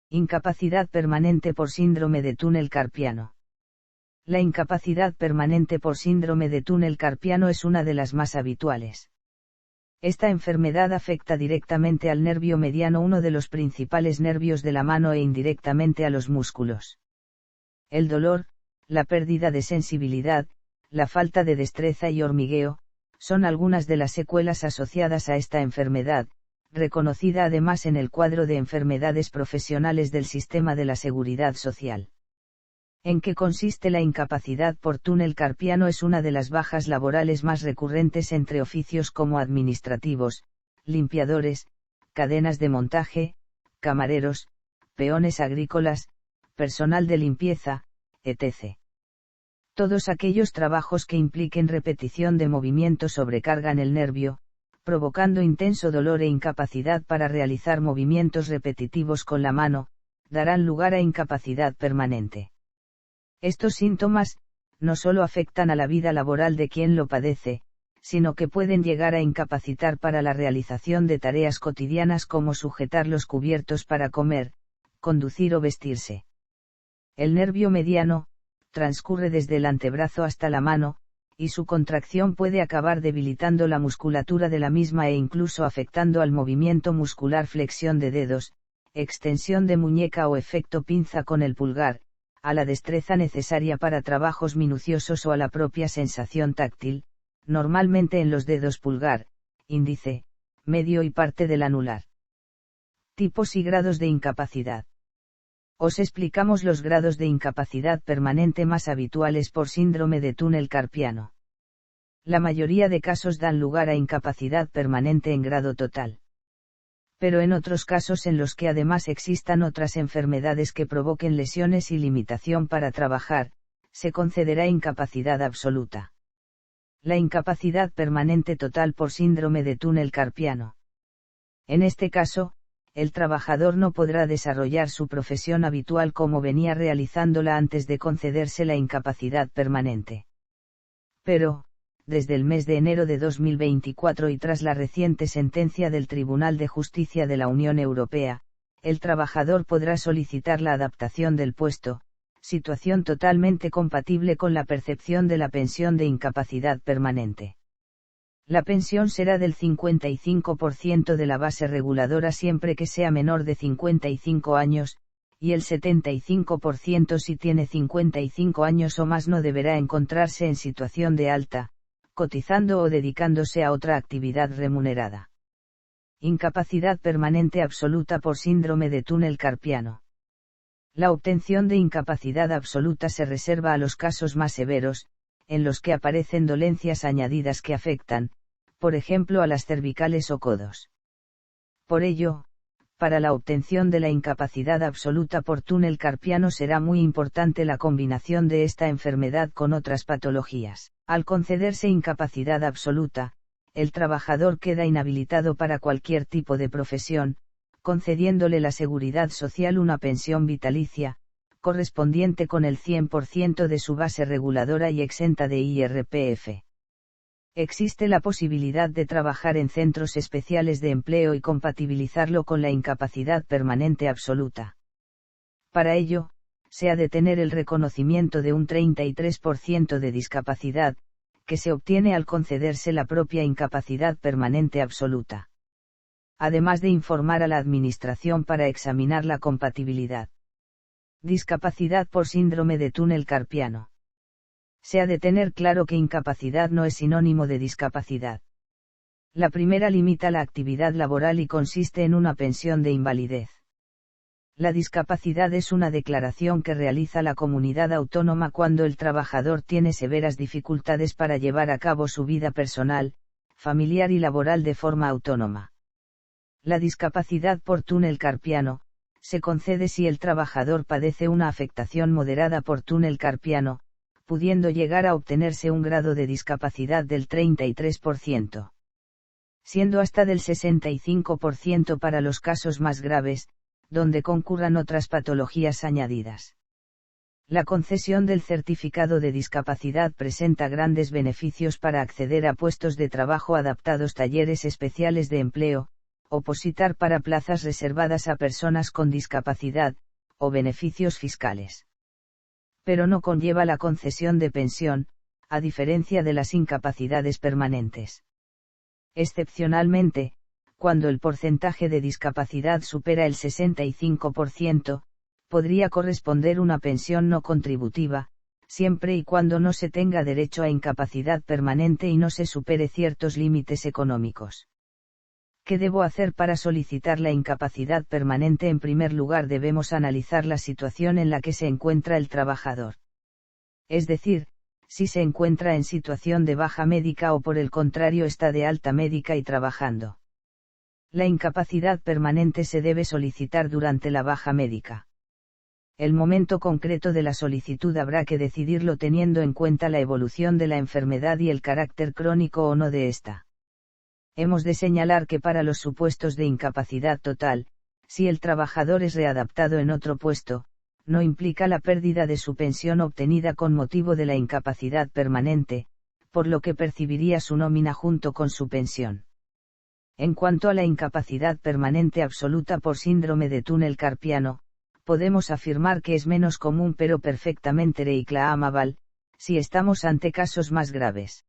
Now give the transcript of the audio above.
Incapacidad permanente por síndrome de túnel carpiano. La incapacidad permanente por síndrome de túnel carpiano es una de las más habituales. Esta enfermedad afecta directamente al nervio mediano, uno de los principales nervios de la mano, e indirectamente a los músculos. El dolor, la pérdida de sensibilidad, la falta de destreza y hormigueo, son algunas de las secuelas asociadas a esta enfermedad, reconocida además en el cuadro de enfermedades profesionales del sistema de la Seguridad Social. ¿En qué consiste la incapacidad por túnel carpiano? Es una de las bajas laborales más recurrentes entre oficios como administrativos, limpiadores, cadenas de montaje, camareros, peones agrícolas, personal de limpieza, etc. Todos aquellos trabajos que impliquen repetición de movimientos sobrecargan el nervio, provocando intenso dolor e incapacidad para realizar movimientos repetitivos con la mano, darán lugar a incapacidad permanente. Estos síntomas, no solo afectan a la vida laboral de quien lo padece, sino que pueden llegar a incapacitar para la realización de tareas cotidianas como sujetar los cubiertos para comer, conducir o vestirse. El nervio mediano, transcurre desde el antebrazo hasta la mano, y su contracción puede acabar debilitando la musculatura de la misma e incluso afectando al movimiento muscular, flexión de dedos, extensión de muñeca o efecto pinza con el pulgar, a la destreza necesaria para trabajos minuciosos o a la propia sensación táctil, normalmente en los dedos pulgar, índice, medio y parte del anular. Tipos y grados de incapacidad. Os explicamos los grados de incapacidad permanente más habituales por síndrome de túnel carpiano. La mayoría de casos dan lugar a incapacidad permanente en grado total. Pero en otros casos en los que además existan otras enfermedades que provoquen lesiones y limitación para trabajar, se concederá incapacidad absoluta. La incapacidad permanente total por síndrome de túnel carpiano. En este caso, el trabajador no podrá desarrollar su profesión habitual como venía realizándola antes de concederse la incapacidad permanente. Pero, desde el mes de enero de 2024 y tras la reciente sentencia del Tribunal de Justicia de la Unión Europea, el trabajador podrá solicitar la adaptación del puesto, situación totalmente compatible con la percepción de la pensión de incapacidad permanente. La pensión será del 55% de la base reguladora siempre que sea menor de 55 años, y el 75% si tiene 55 años o más. No deberá encontrarse en situación de alta, cotizando o dedicándose a otra actividad remunerada. Incapacidad permanente absoluta por síndrome de túnel carpiano. La obtención de incapacidad absoluta se reserva a los casos más severos, en los que aparecen dolencias añadidas que afectan, por ejemplo, a las cervicales o codos. Por ello, para la obtención de la incapacidad absoluta por túnel carpiano será muy importante la combinación de esta enfermedad con otras patologías. Al concederse incapacidad absoluta, el trabajador queda inhabilitado para cualquier tipo de profesión, concediéndole la Seguridad Social una pensión vitalicia, correspondiente con el 100% de su base reguladora y exenta de IRPF. Existe la posibilidad de trabajar en centros especiales de empleo y compatibilizarlo con la incapacidad permanente absoluta. Para ello, se ha de tener el reconocimiento de un 33% de discapacidad, que se obtiene al concederse la propia incapacidad permanente absoluta. Además de informar a la Administración para examinar la compatibilidad. Discapacidad por síndrome de túnel carpiano. Se ha de tener claro que incapacidad no es sinónimo de discapacidad. La primera limita la actividad laboral y consiste en una pensión de invalidez. La discapacidad es una declaración que realiza la comunidad autónoma cuando el trabajador tiene severas dificultades para llevar a cabo su vida personal, familiar y laboral de forma autónoma. La discapacidad por túnel carpiano se concede si el trabajador padece una afectación moderada por túnel carpiano, pudiendo llegar a obtenerse un grado de discapacidad del 33%. Siendo hasta del 65% para los casos más graves, donde concurran otras patologías añadidas. La concesión del certificado de discapacidad presenta grandes beneficios para acceder a puestos de trabajo adaptados, talleres especiales de empleo, opositar para plazas reservadas a personas con discapacidad, o beneficios fiscales. Pero no conlleva la concesión de pensión, a diferencia de las incapacidades permanentes. Excepcionalmente, cuando el porcentaje de discapacidad supera el 65%, podría corresponder una pensión no contributiva, siempre y cuando no se tenga derecho a incapacidad permanente y no se supere ciertos límites económicos. ¿Qué debo hacer para solicitar la incapacidad permanente? En primer lugar, debemos analizar la situación en la que se encuentra el trabajador. Es decir, si se encuentra en situación de baja médica o por el contrario está de alta médica y trabajando. La incapacidad permanente se debe solicitar durante la baja médica. El momento concreto de la solicitud habrá que decidirlo teniendo en cuenta la evolución de la enfermedad y el carácter crónico o no de esta. Hemos de señalar que para los supuestos de incapacidad total, si el trabajador es readaptado en otro puesto, no implica la pérdida de su pensión obtenida con motivo de la incapacidad permanente, por lo que percibiría su nómina junto con su pensión. En cuanto a la incapacidad permanente absoluta por síndrome de túnel carpiano, podemos afirmar que es menos común pero perfectamente reclamable, si estamos ante casos más graves.